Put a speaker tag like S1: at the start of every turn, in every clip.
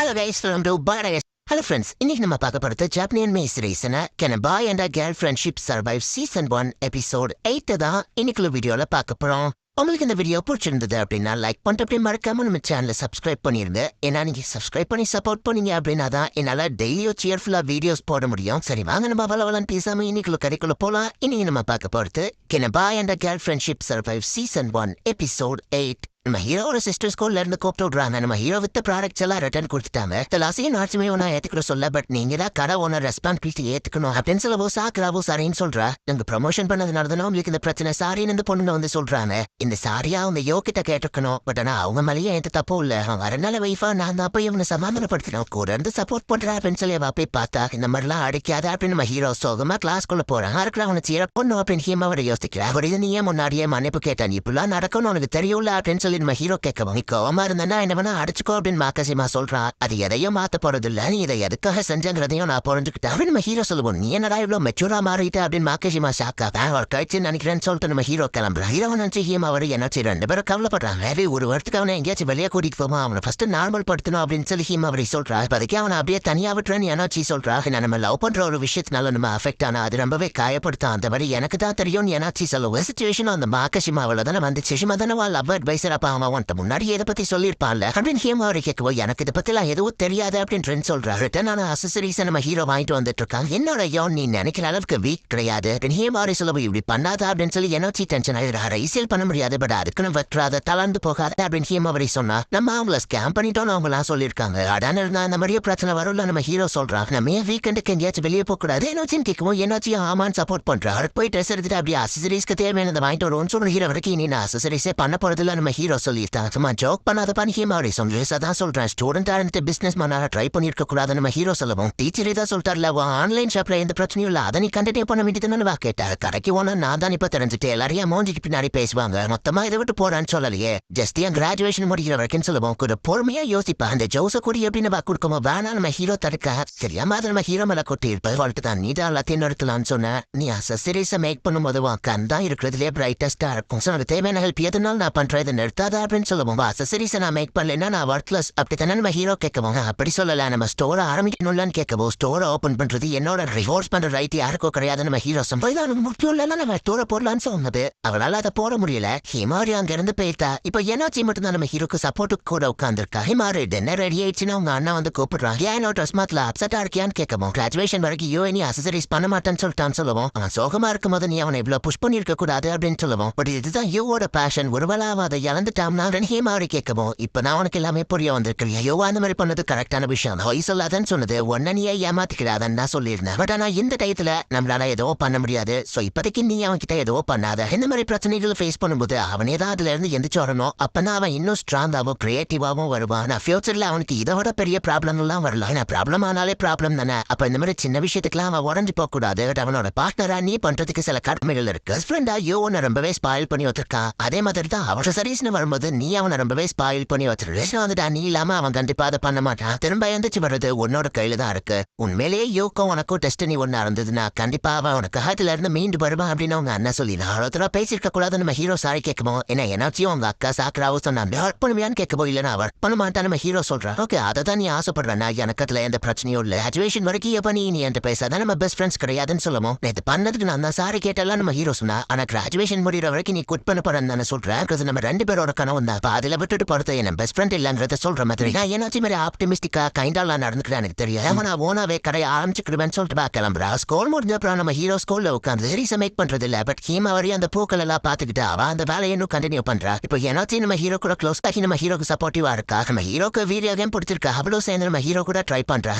S1: Hello guys, welcome to Badass. Hello friends, இன்னைக்கு நம்ம பார்க்க போறது ஜாப்பனியன் மே சீரீஸ்னா Can a Boy and a Girl Friendship Survive Season 1 Episode 8 தான் இன்னைக்குள்ள வீடியோல பார்க்க போறோம். உங்களுக்கு இந்த வீடியோ பிடிச்சிருந்தது அப்படின்னா லைக் பண்ணிட்டு அப்படியே மறக்காம நம்ம சேனலை சப்ஸ்கிரைப் பண்ணிருங்க. ஏன்னா நீங்க சப்ஸ்கிரைப் பண்ணி சப்போர்ட் பண்ணீங்க அப்படின்னா தான் என்னால டெய்லியும் சியர்ஃபுல்லா வீடியோஸ் போட முடியும். சரி வாங்க நம்ம வளவலன்னு பேசாம இன்னைக்குள்ள கதைக்குள்ள போலாம். இன்னைக்கு நம்ம பார்க்க போறது Can a Boy and a Girl Friendship Survive Season 1 Episode 8. நம்ம ஹீரோட சிஸ்டர் ஸ்கூல்ல இருந்து கூப்பிட்டு விடுறாங்க. நம்ம ஹீரோ வித்த ப்ராடக்ட்ஸ் எல்லாம் ரிட்டர்ன் கொடுத்துட்டாங்க. தலாசியும் நாச்சுமே ஒன்னா ஏத்துக்கிற சொல்ல பட் நீங்க தான் கடை ஓனர் ரெஸ்பான்சிபிலிட்டி ஏத்துக்கணும் அப்படின்னு சொல்லவோ சாக்குறாவோ சரின்னு சொல்றா. நாங்க ப்ரமோஷன் பண்ணதுனால தானே உங்களுக்கு இந்த பிரச்சனை சாரின்னு இந்த பொண்ணுங்க வந்து சொல்றாங்க. இந்த சாரியா அவங்க யோ கிட்ட கேட்டிருக்கணும். பட் ஆனா அவங்க மேலேயே எந்த தப்பும் இல்ல. அவன் வரனால வைஃபா நான் தான் போய் இவனை சமாதானப்படுத்தணும். கூட இருந்து சப்போர்ட் பண்றா அப்படின்னு சொல்லி அவ போய் பார்த்தா இந்த மாதிரிலாம் அடிக்காத அப்படின்னு நம்ம ஹீரோ சோகமா கிளாஸ்க்குள்ள போறான். இருக்கிற அவனை சீர பொண்ணு அப்படின்னு ஹீமாவோட யோசிக்கிறா. ஒரு இது நீயே முன்னாடியே மன்னிப்பு கேட்டான். இப்பெல்லாம் நடக்கணும் உனக்கு தெரியும்ல அப்படின்னு சொல்லி நம்ம ஹீரோ கேட்கவும் நீ கோவமா இருந்தா என்ன வேணா அடிச்சுக்கோ அப்படின்னு மாக்காசிமா சொல்றான். அது எதையும் மாத்த போறது இல்ல, நீ இதை எதுக்காக செஞ்சங்கிறதையும் நான் புரிஞ்சுக்கிட்டேன் அப்படின்னு நம்ம ஹீரோ சொல்லுவோம். நீ என்னடா இவ்வளவு மெச்சூரா மாறிட்ட அப்படின்னு மாக்காசிமா ஷாக்கா ஒரு கழிச்சு நினைக்கிறேன்னு சொல்லிட்டு நம்ம ஹீரோ கிளம்புறான். ஹீரோ நினைச்சு ஹீமா அவரு என்னாச்சு ரெண்டு பேரும் கவலைப்படுறாங்க. வேற ஒரு வருஷத்துக்கு அவனை எங்கேயாச்சும் வெளியே கூட்டிட்டு போமா அவனை ஃபர்ஸ்ட் நார்மல் படுத்தணும் அப்படின்னு சொல்லி ஹீமா அவரை சொல்றா. இப்போதைக்கு அவனை அப்படியே தனியா விட்டுறேன்னு என்னாச்சு சொல்றா. நம்ம லவ் பண்ற ஒரு விஷயத்தினால நம்ம அஃபெக்ட் ஆனா அது ரொம்பவே காயப்படுத்தான். அந்த மாதிரி எனக்கு தான் தெரியும் என்னாச்சு சொல்லுவோம். சிச்சுவேஷன் அந்த மாக்காசிமாவில தானே வந்துச்சு. ஹீமா தானே லவ் அட்வைசர். அப்ப அவன் வந்துட்டு முன்னாடி இதை பத்தி சொல்லிருப்பான்ல அப்படின்னு ஹீமா அவரை கேட்கவோ எனக்கு இதை பத்தி எல்லாம் எதுவும் தெரியாது அப்படின்னு சொல்றாரு. ரிட்டர்னான அசசரிஸ் நம்ம ஹீரோ வாங்கிட்டு வந்துட்டு இருக்காங்க. என்னோட யோன் நீ நினைக்கிற அளவுக்கு வீக் கிடையாது. ஹீமா அவரை சொல்லவும் இப்படி பண்ணாத அப்படின்னு சொல்லி எனர்ஜி டென்ஷன் ஆயிடுறாரு. ஈஸியல் பண்ண முடியாது பட் அதுக்குன்னு வெட்டுறாத தளர்ந்து போகாத அப்படின்னு ஹீமா அவரை சொன்னா. நம்ம அவங்கள ஸ்கேம் பண்ணிட்டோம்னு அவங்களாம் சொல்லியிருக்காங்க. அடான இருந்தா அந்த மாதிரியே பிரச்சனை வரும்ல நம்ம ஹீரோ சொல்றாங்க. நம்ம ஏன் வீக்கெண்டுக்கு எங்கேயாச்சும் வெளியே போக கூடாது எனர்ஜின்னு கேட்கவும் எனர்ஜியும் ஆமான்னு சப்போர்ட் பண்றாரு. போய் ட்ரெஸ் எடுத்துட்டு அப்படியே அசசரிஸ்க்கு தேவையானதை வாங்கிட்டு வருவோம்னு சொல்ற ஹீரோ வரைக்கும் இனி நான் அசசரிஸே பண்ண போறதில்ல நம்ம ஹீரோ சொல்லியிருக்காங்க. சும்மா ஜோக் பண்ணாத பண்ணி ஹீமா அவரை சொல்லிதான் சொல்றேன். ஸ்டூடெண்டா இருந்து பிசினஸ் மேனால ட்ரை பண்ணிருக்க கூடாது நம்ம ஹீரோ சொல்லவும். டீச்சரே தான் சொல்லிட்டார்ல ஆன்லைன் ஷாப்ல எந்த பிரச்சனையும் இல்ல அதை நீ கண்டினியூ பண்ண வேண்டியதுன்னு வா கேட்டாரு. கடைக்கு போனா நான் தான் இப்ப தெரிஞ்சுட்டு எல்லாரையும் மோஞ்சிக்கு பின்னாடி பேசுவாங்க. மொத்தமா இதை விட்டு போறான்னு சொல்லலையே. ஜஸ்ட் என் கிராஜுவேஷன் முடிக்கிற வரைக்கும் சொல்லுவோம். கூட பொறுமையா யோசிப்பா அந்த ஜோச கூடி எப்படின்னு வா கொடுக்கமோ வேணா நம்ம ஹீரோ தடுக்க சரியாம அதை நம்ம ஹீரோ மேல கொட்டி இருப்ப வாழ்த்து தான் நீ தான் எல்லாத்தையும் நிறுத்தலாம்னு சொன்ன. நீ அசசரிஸை மேக் பண்ணும் போது கண் தான் இருக்கிறதுலே பிரைட்டஸ்டா இருக்கும். ஸோ எனக்கு தேவையான ஹெல்ப் எதுனாலும் நான் பண்றேன் இதை நிறுத்தாத அப்படின்னு சொல்லுவோம். அசசரிஸை நான் மேக் பண்ணலன்னா நான் ஒர்க்லெஸ் அப்படித்தானே நம்ம ஹீரோ கேட்கவும். அப்படி சொல்லல நம்ம ஸ்டோரை ஆரம்பிக்கணும்லான்னு கேட்கவும். ஸ்டோரை ஓபன் பண்றது என்னோட ரிவோர்ஸ் பண்ற ரைட் யாருக்கோ கிடையாது நம்ம ஹீரோ சம்பளம் முக்கியம் இல்ல நம்ம ஸ்டோரை போடலான்னு சொன்னது. அவளால அதை போட முடியல. ஹிமாரி அங்க இருந்து போயிட்டா. இப்ப என்னாச்சு மட்டும் தான் நம்ம ஹீரோக்கு சப்போர்ட்டுக்கு கூட உட்காந்துருக்கா. ஹிமாரி டின்னர் ரெடி ஆயிடுச்சுன்னா அவங்க அண்ணா வந்து கூப்பிடுறான். ஏன் ட்ரெஸ் மாத்தல அப்செட்டா இருக்கியான்னு கேட்கவும். கிராஜுவேஷன் வரைக்கும் யோ நீ அசசரிஸ் பண்ண மாட்டேன்னு சொல்லிட்டான்னு சொல்லுவோம். அவன் சோகமா இருக்கும் போது நீ அவனை இவ்வளவு புஷ் பண்ணிருக்க கூடாது அப்படின்னு சொல்லுவோம். பட் இதுதான் யோட பேஷன். ஒருவேளை அவன் அதை இழந்துட்டாம்னா ஹிமாரி கேட்கவும். இப்ப நான் உனக்கு எல்லாமே புரிய வந்திருக்கிறேன். யோவா அந்த மாதிரி பண்ணது கரெக்டான விஷயம். ஹொய் சொல்லாதன்னு சொன்னது ஒன்ன நீ ஏமாத்திக்கிறாதன்னு நான் சொல்லியிருந்தேன். பட் ஆனா இந்த டயத்துல நம்மளால ஏதோ பண்ண முடியாது. சோ இப்போதைக்கு நீ அவன் கிட்ட ஏதோ பண்ணாத. இந்த மாதிரி பிரச்சனைகளை ஃபேஸ் பண்ணும்போது அவனே தான் அதுல இருந்து எந்திரிச்சு வரணும். அப்பனா அவன் இன்னும் ஸ்ட்ராங்காவும் கிரியேட்டிவாவும் வருவான். நான் ஃபியூச்சர்ல அவனுக்கு இதோட பெரிய ப்ராப்ளம் எல்லாம் வரலாம். நான் ப்ராப்ளம் ஆனாலே ப்ராப்ளம் தானே. அப்ப இந்த மாதிரி சின்ன விஷயத்துக்குலாம் அவன் உடஞ்சு போக கூடாது. அவனோட பார்ட்னரா நீ பண்றதுக்கு சில கடமைகள் இருக்கு. ஃப்ரெண்டா யோனை ரொம்பவே ஸ்பாயில் பண்ணி வச்சிருக்கான். அதே மாதிரி தான் அவன் சரீஸ்னு வரும்போது நீ அவனை ரொம்பவே ஸ்பாயில் பண்ணி வச்சிருக்க. வந்துட்டா நீ இல்லாம அவன் கண்டிப்பா அதை பண்ண மாட்டான். திரும்ப எந்திரிச்சு வர்றது உன்னோட கையில தான் இருக்கு. உண்மையிலேயே யோக்கும் உனக்கும் டெஸ்டினி ஒண்ணா இருந்ததுன்னா கண்டிப்பா அவன் உனக்கு ஹாத்துல இருந்து மீண்டு வருவான் அப்படின்னு அவங்க அண்ணா சொல்லி ஒருத்தர பேசிருக்க கூடாது நம்ம ஹீரோ சாரி கேட்கணும். என்ன என்னாச்சும் அவங்க அக்கா சாக்கராவும் சொன்னாங்க ஒர்க் பண்ணுவியான்னு கேட்கவோ இல்லைன்னா ஒர்க் பண்ண மாட்டான் நம்ம ஹீரோ சொல்றான். ஓகே அதை தான் நீ ஆசைப்படுறேன். எனக்கு அதுல எந்த பிரச்சனையும் இல்ல. கிராஜுவேஷன் வரைக்கும் எப்ப நீ என்கிட்ட பேசாதான் நம்ம பெஸ்ட் ஃப்ரெண்ட்ஸ் கிடையாதுன்னு சொல்லுவோம். இது பண்ணதுக்கு நான் தான் சாரி கேட்டலாம் நம்ம ஹீரோ சொன்னா. ஆனா கிராஜுவேஷன் முடிகிற வரைக்கும் நீ குட் பண்ண போறேன்னு தானே சொல்றேன். நம்ம ரெண்டு பேரோட கனவு தான். அதுல விட்டுட்டு பொறுத்த என்ன பெஸ்ட் ஃப்ரெண்ட் இல்லங்கிறத சொல்ற மாதிரி நான் ஏன்னாச்சும் மாதிரி ஆப்டிமிஸ்டிக்கா கைண்டால நடந்துக்கிறேன் எனக்கு தெரியும். நான் ஓனாவே கடையை ஆரம்பிச்சுக்கிடுவேன்னு சொல்லிட்டு கிளம்புறா. ஸ்கூல் முடிஞ்ச அப்புறம் நம்ம ஹீரோ ஸ்கூல்ல உட்காந்து ரீச மேக் பண்றது இல்ல. பட் ஹீமா வரையும் அந்த பூக்கள் எல்லாம் பாத்துக்கிட்டு அவ அந்த வேலையை இன்னும் கண்டினியூ பண்றா. இப்போ ஏன்னாச்சும் நம்ம ஹீரோ கூட க்ளோஸ் ஆகி நம்ம ஹீரோக்கு சப்போர்ட்டிவா இருக்கா. நம்ம ஹீரோக்கு வீடியோகேம் பிடிச்சிருக்கா. அவ்வளவு சேர்ந்து நம்ம ஹீரோ கூட ட்ரை பண்றா.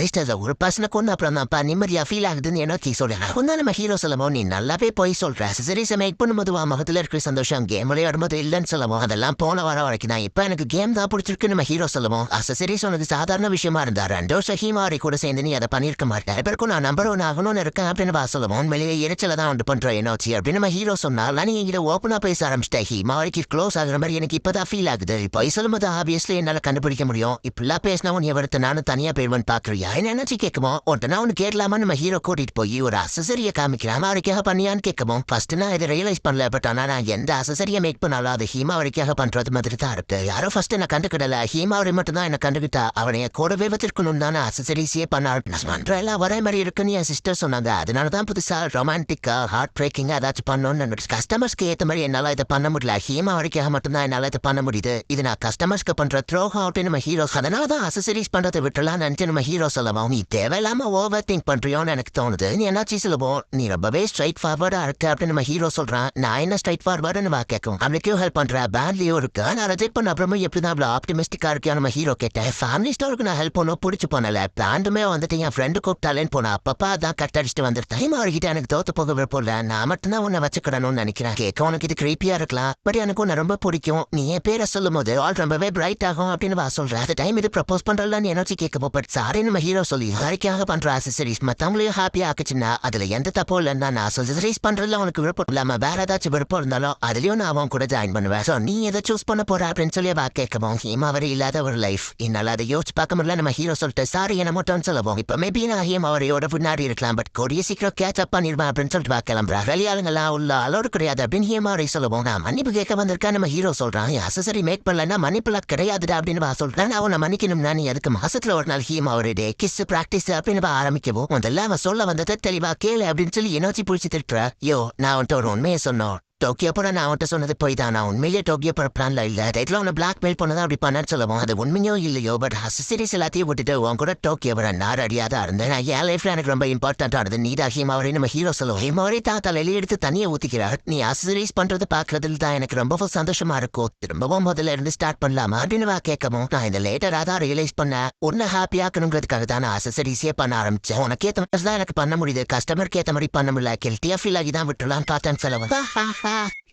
S1: ஒரு பர்சனை கொண்டு அப்புறம் தான் நிம்மதியா ஃபீல் ஆகுதுன்னு என்ன சொல்றேன். நம்ம ஹீரோ சொல்லமோ நீ நல்லாவே போய் சொல்ற. சீரீஸை மேக் பண்ணும்போது முகத்துல இருக்கிற சந்தோஷம் கேம் விளையாடும்போது இல்லைன்னு சொல்லவும். அதெல்லாம் போன வாரம் வரைக்கும் தான். இப்ப எனக்கு கேம் தான் பிடிச்சிருக்கு நம்ம ஹீரோ சொல்லவும். அசசரிஸ் உனக்கு சாதாரண விஷயமா இருந்தா 2 வருஷம் ஹீமாரி கூட சேர்ந்து நீ அதை பண்ணிருக்க மாட்டேன். பிறக்கும் நான் நம்பர் 1 ஆகணும்னு இருக்கேன் அப்படின்னு சொல்லுவோம். உண்மையிலேயே இறைச்சல தான் உண்டு பண்றேன் என்னாச்சு அப்படின்னு நம்ம ஹீரோ சொன்னா. நீ எங்கிட்ட ஓப்பனா பேச ஆரம்பிச்சிட்டேன். ஹீமாரிக்கு க்ளோஸ் ஆகுற மாதிரி எனக்கு இப்பதான் ஃபீல் ஆகுது. இப்போ சொல்லும்போது ஆப்வியஸ்லி என்னால கண்டுபிடிக்க முடியும். இப்பெல்லாம் பேசினா உன் எவரத்து நானும் தனியா போயிடுவேன் பாக்குறியா என்ன நினைச்சு கேட்குமோ. ஒருத்தனா உனக்கு கேட்கலாமா நம்ம ஹீரோ கூட்டிட்டு போய் ஒரு அசசரிய காமிக்கிறான். அவருக்காக பண்ணியான்னு கேட்கவும். ஃபர்ஸ்ட் நான் இதை ரியலைஸ் பண்ணல. பட் ஆனா நான் எந்த அசசரிய மேக் பண்ணாலும் அது ஹீமா வரைக்காக பண்றது மாதிரி தான் இருக்கு. யாரோ ஃபர்ஸ்ட் என்ன கண்டுக்கிடல, ஹீமாவரி மட்டும் தான் என்ன கண்டுக்கிட்டா. அவனைய கூடவே வச்சிருக்கணும் தானே அசசரிஸே பண்ணாள். நான் பண்ற எல்லாம் ஒரே மாதிரி இருக்குன்னு என் சிஸ்டர் சொன்னாங்க. அதனாலதான் புதுசா ரொமான்டிக்கா ஹார்ட் பிரேக்கிங்கா ஏதாச்சும் பண்ணணும்னு கஸ்டமர்ஸ்க்கு ஏத்த மாதிரி என்னால இதை பண்ண முடியல. ஹீமாவரிக்காக மட்டும்தான் என்னால இதை பண்ண முடியுது. இது நான் கஸ்டமர்ஸ்க்கு பண்ற த்ரோ அவுட் நம்ம ஹீரோஸ். அதனாலதான் அசசரிஸ் பண்றதை விட்டுலாம் நினைச்சு நம்ம ஹீரோ சொல்லவும் நீ தேவையில்லாம ஓவர் திங்க் பண்றியோன்னு எனக்கு தோணுது. நீ என்னாச்சு சொல்லுவோம், நீ ரொம்பவே ஸ்ட்ரைட் ஃபார்வர்டா இருக்க அப்படின்னு நம்ம ஹீரோ சொல்றான். நான் என்ன ஸ்ட்ரைட் ஃபார்வர்டுன்னு வா கேட்கும். அவனுக்கும் ஹெல்ப் பண்ற பேண்ட்லயும் இருக்கு. நான் ரிஜெக்ட் பண்ண அப்புறமா எப்படிதான் அவ்வளவு ஆப்டிமிஸ்டிக்கா இருக்கியா நம்ம ஹீரோ கேட்டேன். ஃபேமிலி ஸ்டோருக்கு நான் ஹெல்ப் பண்ண பிடிச்சு போனல. பிளான்டுமே வந்துட்டு என் ஃப்ரெண்டு கூப்பிட்டாலேன்னு போனா அப்பப்பா அதான் கட் அடிச்சுட்டு வந்துருந்தேன். டைம் அவர்கிட்ட எனக்கு தோத்து போக விருப்பம். நான் மட்டும்தான் உன்னை வச்சுக்கிடணும்னு நினைக்கிறேன். கேட்க உனக்கு இது கிரீப்பியா இருக்கலாம், பட் எனக்கு உன்னை ரொம்ப பிடிக்கும். நீ என் பேரை சொல்லும் போது ஆல் ரொம்பவே பிரைட் ஆகும் அப்படின்னு வா சொல்றேன். அந்த டைம் இது ப்ரப்போஸ் பண்றதுன்னு எனர்ஜி கேட்க பட் சாரி நம்ம ஹீரோ சொல்லி யாருக்காக பண்ற அசசரிஸ் மத்தவங்களையும் ஹாப்பியா ஆக்குச்சுன்னா அதுல எந்த தப்போ இல்லைன்னா நான் அசசரிஸ் பண்றதுல உனக்கு விருப்பம் இல்லாம வேற ஏதாச்சும் விருப்பம் இருந்தாலும் அதுலயும் நான் அவன் கூட ஜாயின் பண்ணுவேன். சோ நீ எதை சூஸ் பண்ண போற அப்படின்னு சொல்லி வா கேட்கவும் ஹீமாவரி இல்லாத ஒரு லைஃப் என்னால அதை யோசிச்சு பார்க்க முடியல. நம்ம ஹீரோ சொல்லிட்டு சாரி என்ன மட்டும் சொல்லுவோம். இப்ப மேபி நான் ஹீமாவரியோட பின்னாடி இருக்கலாம், பட் கொடிய சீக்கிரம் கேட்ச் அப் பண்ணிடுவேன் அப்படின்னு சொல்லிட்டு வா கிளம்புறா. வெளியாளுங்கெல்லாம் உள்ள அலோடு கிடையாது அப்படின்னு ஹீமாவரி சொல்லுவோம். நான் மன்னிப்பு கேட்க வந்திருக்கேன் நம்ம ஹீரோ சொல்றான். அசசரி மேக் பண்ணலன்னா மன்னிப்புலாம் கிடையாதுடா அப்படின்னு வா சொல்றேன். அவனை மன்னிக்கணும்னா நீ அதுக்கு மாசத்துல ஒரு நாள் ஹீமாவரி டே கிஸ் பிராக்டிஸ் அப்படின்னு ஆரம்பிக்கவும் முதல்ல அவன் சொல்ல வந்ததை தெளிவா கேளு அப்படின்னு சொல்லி எனர்ஜி பிடிச்சி திட்டுற. யோ நான் வந்துட்டு ஒரு உண்மையை சொன்னோம். டோக்கியோ போட நான் அவன்கிட்ட சொன்னது போய் தான். நான் உண்மையிலே டோக்கியோ போட பிளான்ல இல்ல. டைட்ல உன்னை பிளாக் மெயில் பண்ணதான் அப்படி பண்ணு சொல்லுவோம். அது உண்மையோ இல்லையோ, பட் அசசரிஸ் எல்லாத்தையும் விட்டுட்டு உன் கூட டோக்கியோ வர நான் அடியாதான் இருந்தேன். என் லைஃப்ல எனக்கு ரொம்ப இம்பார்ட்டன்டானது நீதா ஹீமாவரி நம்ம ஹீரோ சொல்லுவோம். ஹீமாவரி தான் தலையில எடுத்து தனியை ஊத்திக்கிறார். நீ அசசரிஸ் பண்றது பாக்குறதுல தான் எனக்கு ரொம்ப சந்தோஷமா இருக்கும். திரும்பவும் முதல்ல இருந்து ஸ்டார்ட் பண்ணலாமா அப்படின்னு வா கேட்கவும் நான் இந்த லேட்டரா தான் ரியலைஸ் பண்ண உன்னை ஹாப்பி ஆக்கணுங்கிறதுக்காக தான் நான் அசசரிஸே பண்ண ஆரம்பிச்சேன். உனக்கு ஏத்த மாதிரி தான் எனக்கு பண்ண முடியுது, கஸ்டமருக்கு ஏத்த மாதிரி பண்ண முடியல. கில்ட்டியா ஃபீல் ஆகி தான் விட்டுலாம் பார்த்தேன்னு சொல்லுவேன்.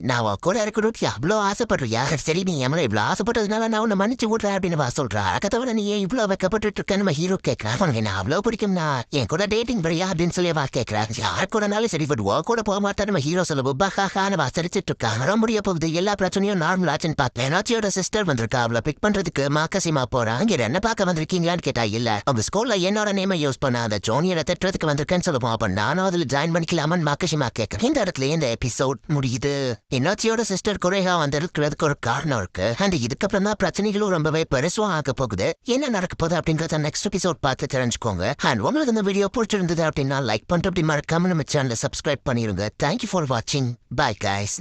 S1: நான் கூட இருக்கணும் அவ்வளோ ஆசைப்படுறியா? சரி நீ எம்மளை இவ்வளோ ஆசைப்பட்டதுனால நான் உன்னை மன்னிச்சு விட்றேன் அப்படின்னு வா சொல்றா. அக்கத்தவரை நீ ஏன் இவ்வளோ வைக்கப்பட்டு இருக்கேன்னு நம்ம ஹீரோ கேட்கறான். உனக்கு என்ன அவ்வளோ பிடிக்கும்னா என் கூட டேட்டிங் வரியா அப்படின்னு சொல்லி வா கேட்கறான். யார் கூடனாலும் சரி பட் ஓ கூட போக மாட்டேன் நம்ம ஹீரோ சொல்ல பஹான்னு வா சரிச்சிட்டு இருக்கான். வர முடிய போகுது, எல்லா பிரச்சனையும் நார்மல் ஆச்சுன்னு பார்த்தேன். என்னாச்சியோட சிஸ்டர் வந்திருக்கா, அவளை பிக் பண்றதுக்கு மாக்கசிமா போறான். இங்க என்ன பார்க்க வந்திருக்கீங்களான்னு கேட்டா இல்ல அவங்க ஸ்கூல்ல என்னோட நேமை யூஸ் பண்ண அந்த ஜோனியரை திட்டுறதுக்கு வந்திருக்கேன்னு சொல்லுவோம். அப்ப நானும் அதில் ஜாயின் பண்ணிக்கலாமான்னு மாக்கசிமா கேட்க இந்த இடத்துல இந்த எபிசோட் முடியுது. என்னாச்சியோட சிஸ்டர் குறைகா வந்திருக்கிறதுக்கு ஒரு காரணம் இருக்கு. அண்ட் இதுக்கப்புறம் தான் பிரச்சனைகளும் ரொம்பவே பெருசுவா ஆக போகுது. என்ன நடக்க போகுது அப்படிங்கறத நெக்ஸ்ட் எபிசோட் பார்த்து தெரிஞ்சுக்கோங்க. அண்ட் உங்களுக்கு இந்த வீடியோ பிடிச்சிருந்தது அப்படின்னா லைக் பண்ணிட்டு அப்படி மறக்காம நம்ம சேனலை சப்ஸ்கிரைப் பண்ணிருங்க. தேங்க்யூ ஃபார் வாட்சிங். Bye guys.